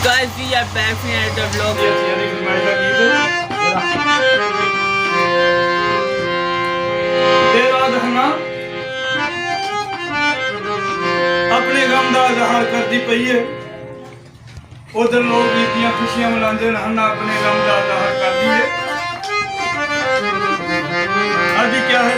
guys, we are back in the vlog. अपने गम का इजहार करती पई है। उधर लोग ईदियां खुशियां मनाते हैं, हन्ना अपने गम का इजहार करती है। आज क्या है?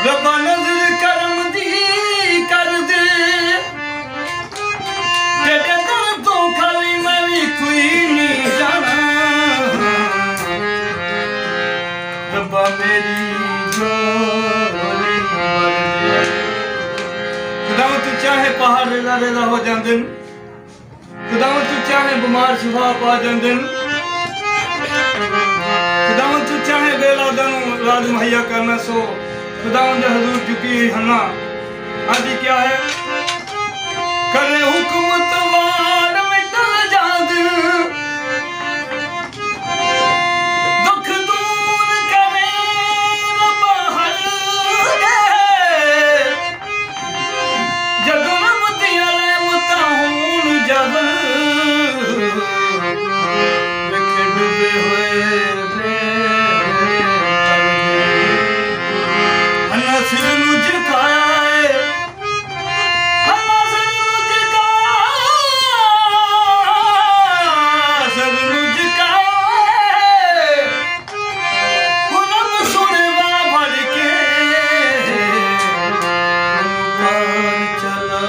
रब्बा नज़र करम दी कर दे, तेरे दर तो खाली मैं भी कोई नहीं जाना। रब्बा मेरी झोली भर दे। खुदा तू चाहे पहाड़ रेला रेला हो जांदे, खुदा तू चाहे बीमार शिफा पा जांदे, खुदा तू चाहे बेलादन राज मुहैया करना सो खुदा हजूर चुकी हन्ना। आज क्या है? करे हुकूमत वार मिटल जाद, दुख दूर करे रब्बा हर दे। जदों रब दिया रहमतां होण जबल, रखे डूबे हुए सिर नूं झुकाया है, सिर नूं झुकाया, सिर नूं झुकाया है। रब सुने वा भर के चला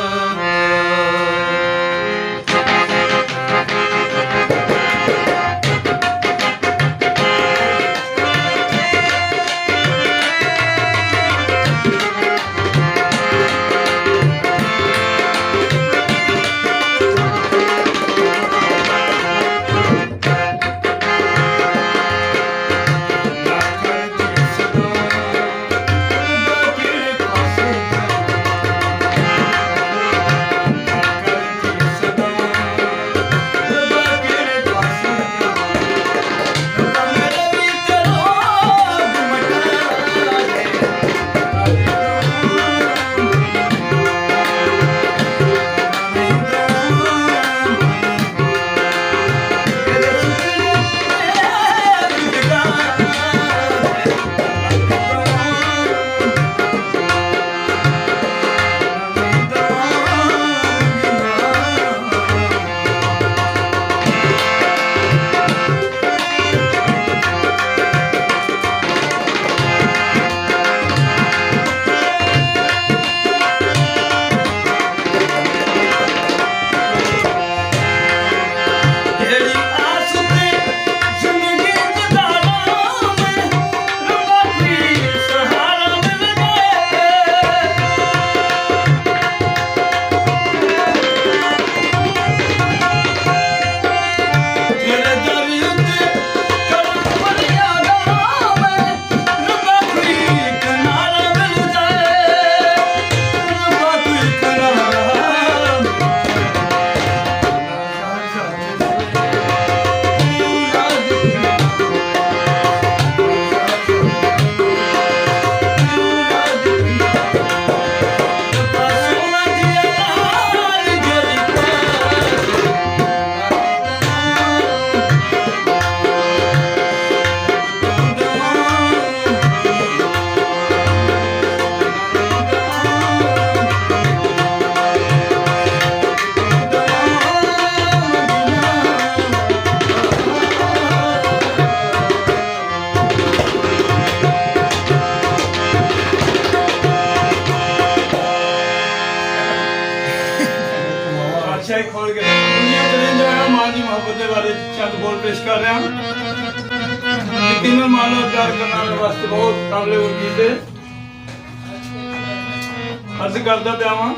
खोल के दुनिया चले जाएगा। माँ की मोहब्बत के बारे चंद बोल पेश कर रहे हैं। यकीनन मानो प्यार करने वास्ते बहुत काबिल उम्मीद है। अर्ज करदा पिया वां